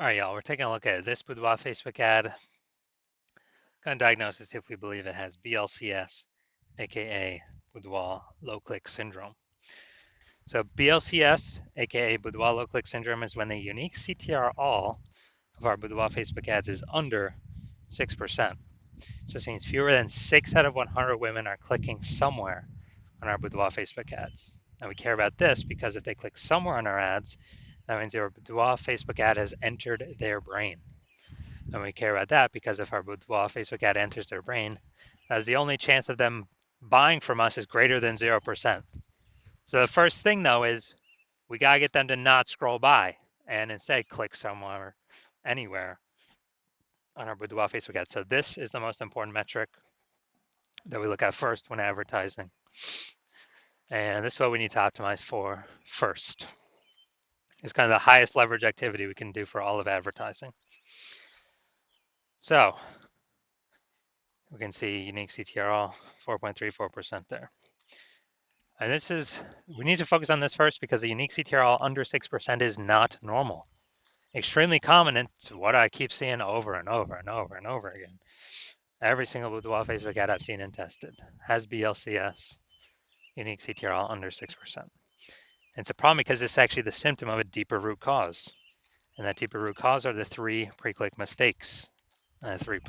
All right, y'all, we're taking a look at this Boudoir Facebook ad. Going to diagnose this if we believe it has BLCS, aka Boudoir low click syndrome. So BLCS, aka Boudoir low click syndrome, is when the unique CTR all of our Boudoir Facebook ads is under 6%. So this means fewer than 6 out of 100 women are clicking somewhere on our Boudoir Facebook ads. And we care about this because if they click somewhere on our ads, that means your Boudoir Facebook ad has entered their brain. And we care about that because if our Boudoir Facebook ad enters their brain, that's the only chance of them buying from us is greater than 0%. So the first thing though is we gotta get them to not scroll by and instead click somewhere, anywhere on our Boudoir Facebook ad. So this is the most important metric that we look at first when advertising. And this is what we need to optimize for first. It's kind of the highest leverage activity we can do for all of advertising. So we can see unique CTRL 4.34% there. And this is, we need to focus on this first because the unique CTRL under 6% is not normal. Extremely common, and it's what I keep seeing over and over and over and over again. Every single Boudoir Facebook ad I've seen and tested has BLCS, unique CTRL under 6%. And it's a problem because it's actually the symptom of a deeper root cause. And that deeper root cause are the 3 pre-click mistakes. 3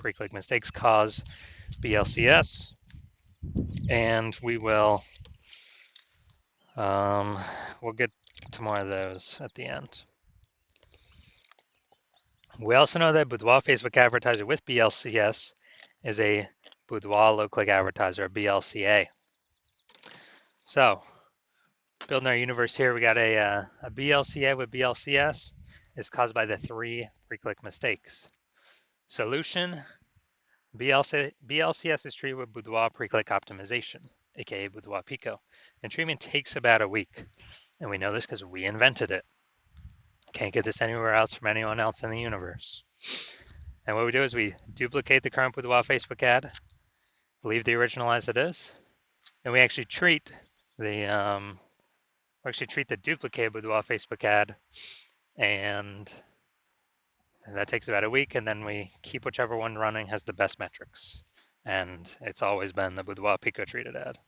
pre-click mistakes cause BLCS, and we'll get to more of those at the end. We also know that Boudoir Facebook advertiser with BLCS is a Boudoir low click advertiser, a BLCA. So building our universe here, we got a BLCA with BLCS is caused by the 3 pre-click mistakes. Solution, BLCS is treated with Boudoir pre-click optimization, aka Boudoir Pico, and treatment takes about a week. And we know this because we invented it. Can't get this anywhere else from anyone else in the universe. And what we do is we duplicate the current Boudoir Facebook ad, leave the original as it is, and we actually treat the duplicated Boudoir Facebook ad, and that takes about a week, and then we keep whichever one running has the best metrics. And it's always been the Boudoir Pico treated ad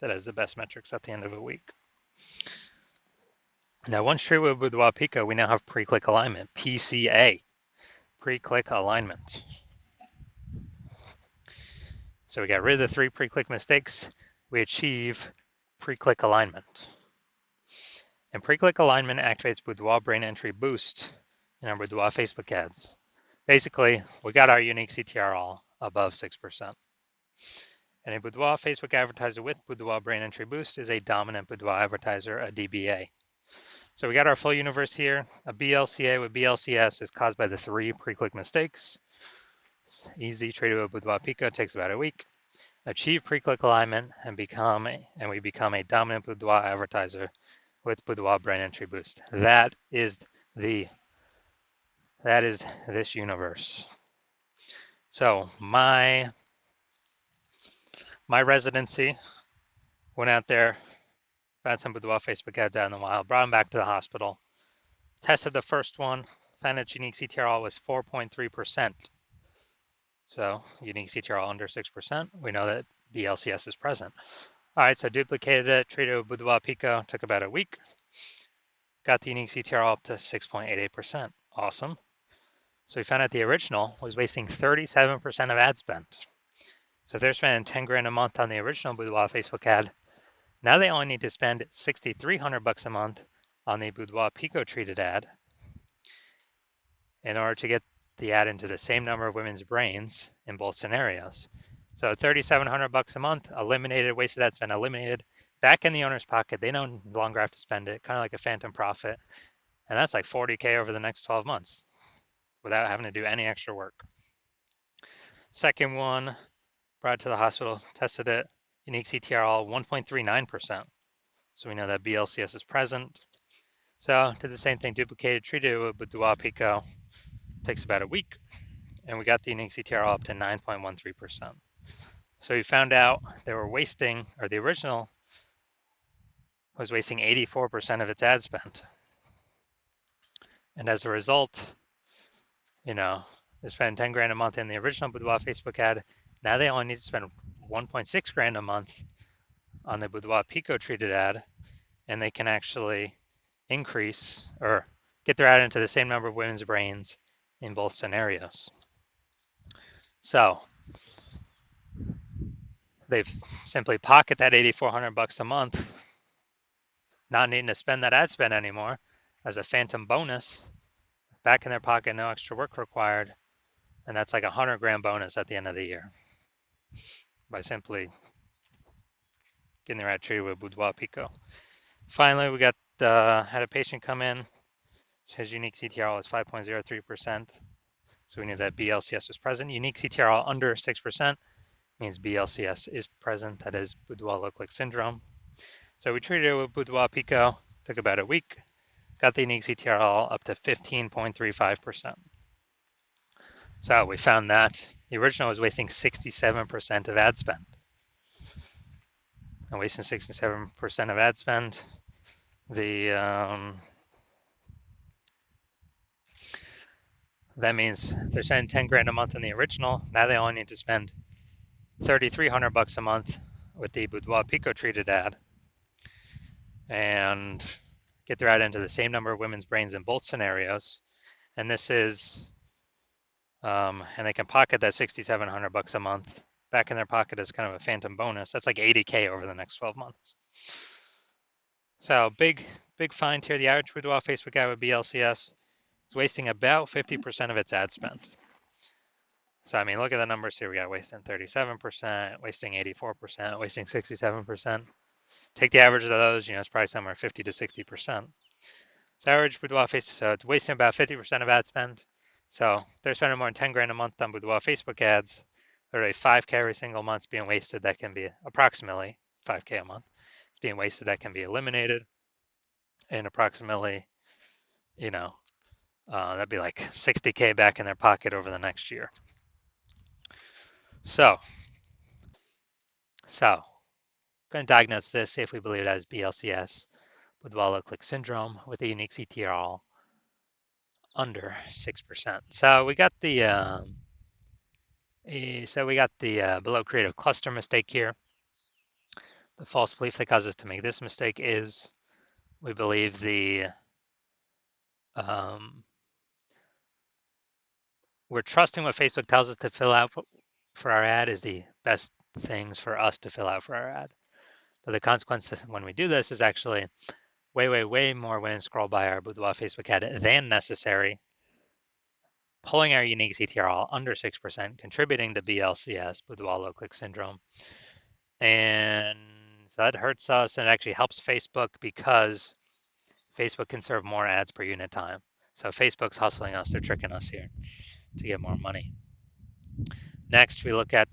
that has the best metrics at the end of a week. Now, once treated with Boudoir Pico, we now have pre-click alignment, PCA, pre-click alignment. So we got rid of the 3 pre-click mistakes. We achieve pre-click alignment. And pre-click alignment activates Boudoir brain entry boost in our Boudoir Facebook ads. Basically, we got our unique CTRL above 6%. And a Boudoir Facebook advertiser with Boudoir brain entry boost is a dominant Boudoir advertiser, a DBA. So we got our full universe here. A BLCA with BLCS is caused by the 3 pre-click mistakes. It's easy, treated with Boudoir Pico, takes about a week. Achieve pre-click alignment and we become a dominant Boudoir advertiser with Boudoir brain entry boost. That is this universe. So my residency went out there, found some Boudoir Facebook ads out in the wild, brought them back to the hospital, tested the first one, found its unique CTRL was 4.3%. So unique CTRL under 6%. We know that BLCS is present. All right, so duplicated it, treated it with Boudoir Pico, took about a week. Got the unique CTRL up to 6.88%. Awesome. So we found out the original was wasting 37% of ad spend. So if they're spending 10 grand a month on the original Boudoir Facebook ad, now they only need to spend $6,300 a month on the Boudoir Pico treated ad in order to get the ad into the same number of women's brains in both scenarios. So $3,700 a month, eliminated, wasted ad spend, eliminated, back in the owner's pocket. They no longer have to spend it, kind of like a phantom profit. And that's like 40K over the next 12 months without having to do any extra work. Second one, brought it to the hospital, tested it, unique CTRL 1.39%. So we know that BLCS is present. So did the same thing, duplicated, treated it with Boudoir Pico. Takes about a week, and we got the unique CTRL up to 9.13%. So we found out they were wasting, or the original was wasting 84% of its ad spend. And as a result, they spend 10 grand a month in the original Boudoir Facebook ad. Now they only need to spend 1.6 grand a month on the Boudoir Pico treated ad, and they can actually increase or get their ad into the same number of women's brains in both scenarios. So they've simply pocket that $8,400 a month, not needing to spend that ad spend anymore as a phantom bonus, back in their pocket, no extra work required, and that's like 100 grand bonus at the end of the year by simply getting their ad treated with Boudoir Pico. Finally, we got had a patient come in. His unique CTRL was 5.03%. So we knew that BLCS was present. Unique CTRL under 6% means BLCS is present. That is Boudoir low click syndrome. So we treated it with Boudoir Pico. Took about a week. Got the unique CTRL up to 15.35%. So we found that the original was wasting 67% of ad spend. And wasting 67% of ad spend, that means they're spending 10 grand a month in the original. Now they only need to spend $3,300 a month with the Boudoir Pico treated ad and get their ad into the same number of women's brains in both scenarios. And this is, and they can pocket that $6,700 a month back in their pocket as kind of a phantom bonus. That's like $80K over the next 12 months. So big find here. The average Boudoir Facebook ad with BLCS is wasting about 50% of its ad spend. So, I mean, look at the numbers here. We got wasting 37%, wasting 84%, wasting 67%. Take the average of those, it's probably somewhere 50 to 60%. So average Boudoir Facebook, so it's wasting about 50% of ad spend. So they're spending more than 10 grand a month on Boudoir Facebook ads. Literally 5K every single month being wasted. That can be approximately 5K a month. It's being wasted. That can be eliminated. And approximately, that'd be like 60K back in their pocket over the next year. So going to diagnose this, see if we believe it as BLCS, Boudoir low click syndrome with a unique CTRL under 6%. So we got the below creative cluster mistake here. The false belief that causes us to make this mistake is we believe we're trusting what Facebook tells us to fill out for our ad is the best things for us to fill out for our ad. But the consequence when we do this is actually way more women scroll by our Boudoir Facebook ad than necessary, pulling our unique CTRL under 6%, contributing to BLCS, Boudoir low click syndrome. And so that hurts us, and it actually helps Facebook because Facebook can serve more ads per unit time. So Facebook's hustling us, they're tricking us here to get more money. Next, we look at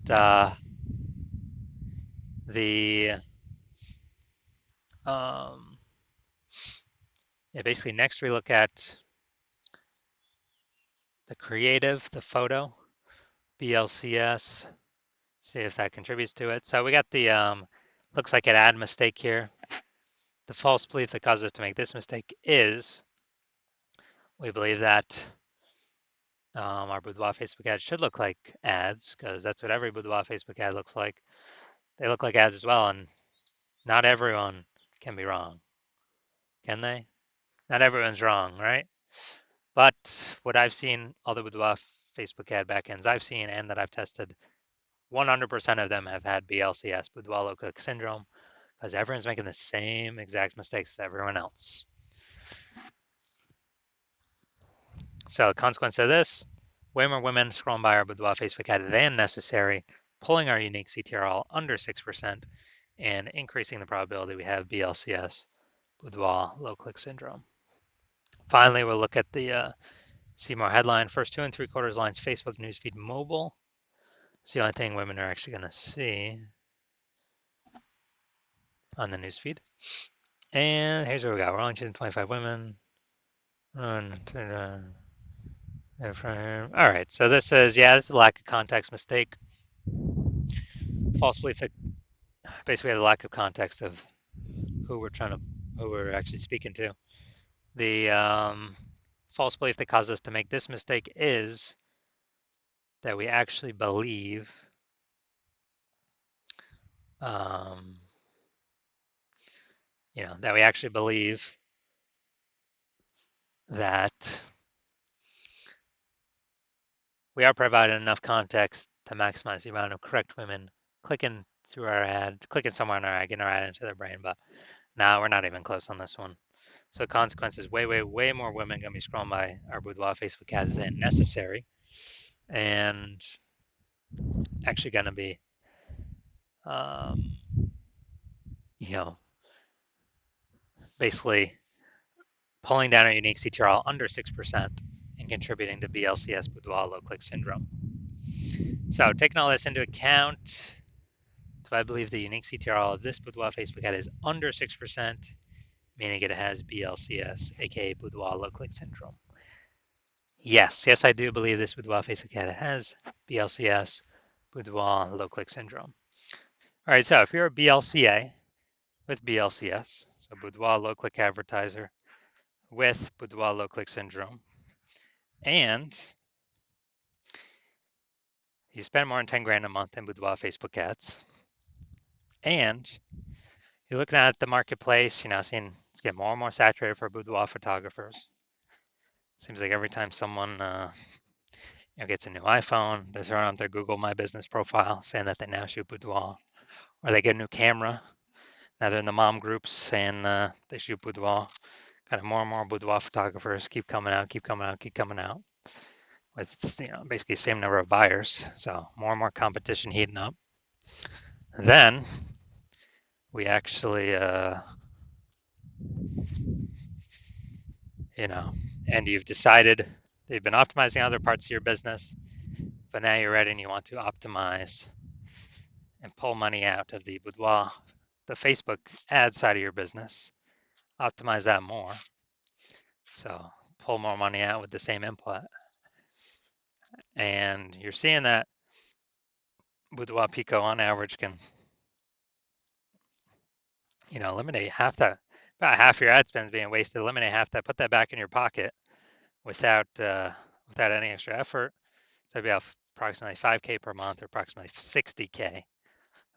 basically next we look at the creative, the photo, BLCS, see if that contributes to it. So we got the, looks like an ad mistake here. The false belief that causes us to make this mistake is we believe that our Boudoir Facebook ad should look like ads because that's what every Boudoir Facebook ad looks like. They look like ads as well, and not everyone can be wrong, can they? Not everyone's wrong, right? But what I've seen, all the Boudoir Facebook ad backends I've seen and that I've tested, 100% of them have had BLCS, Boudoir low click syndrome, because everyone's making the same exact mistakes as everyone else. So the consequence of this, way more women scrolling by our Boudoir Facebook ad than necessary, pulling our unique CTRL under 6%, and increasing the probability we have BLCS, Boudoir low click syndrome. Finally, we'll look at the see more headline. First 2 3/4 lines, Facebook newsfeed mobile. It's the only thing women are actually going to see on the newsfeed. And here's what we got. We're only choosing 25 women. All right, so this is, this is a lack of context mistake. False belief that basically had a lack of context of who we're actually speaking to. The false belief that causes us to make this mistake is that we actually believe um, that we actually believe that we are providing enough context to maximize the amount of correct women clicking through our ad, clicking somewhere on our ad, getting our ad into their brain. But now we're not even close on this one. So consequences, way more women gonna be scrolling by our Boudoir Facebook ads than necessary, and actually gonna be, um, you know, basically pulling down our unique CTRL under 6% and contributing to BLCS Boudoir low click syndrome. So taking all this into account, do I believe the unique CTRL of this Boudoir Facebook ad is under 6%, meaning it has BLCS, aka Boudoir low click syndrome? Yes, I do believe this Boudoir Facebook ad has BLCS, Boudoir low click syndrome. All right, so if you're a BLCA with BLCS, so Boudoir low click advertiser with Boudoir low click syndrome, and you spend more than 10 grand a month in Boudoir Facebook ads, and you're looking at the marketplace, seeing it's getting more and more saturated for boudoir photographers. Seems like every time someone gets a new iPhone, they're throwing up their Google My Business profile saying that they now shoot boudoir, or they get a new camera. Now they're in the mom groups saying they shoot boudoir. Kind of more and more boudoir photographers keep coming out, with basically the same number of buyers. So more and more competition heating up. Then we actually and you've decided that you've been optimizing other parts of your business, but now you're ready and you want to optimize and pull money out of the boudoir, the Facebook ad side of your business, optimize that more. So pull more money out with the same input. And you're seeing that Boudoir Pico on average can, eliminate about half your ad spend being wasted, eliminate half that, put that back in your pocket without any extra effort. So it'd be approximately 5K per month, or approximately 60K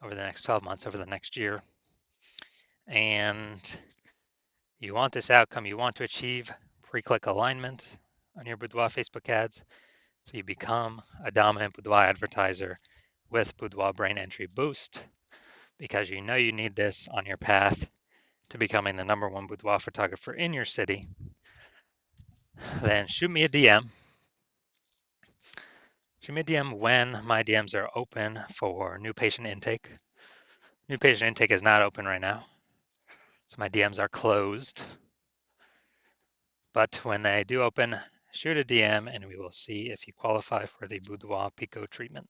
over the next 12 months, over the next year. And you want this outcome, you want to achieve pre-click alignment on your Boudoir Facebook ads, so you become a dominant Boudoir advertiser with Boudoir Brain Entry Boost, because you know you need this on your path to becoming the #1 boudoir photographer in your city. Then shoot me a DM. Shoot me a DM when my DMs are open for new patient intake. New patient intake is not open right now, so my DMs are closed. But when they do open, shoot a DM and we will see if you qualify for the Boudoir Pico treatment.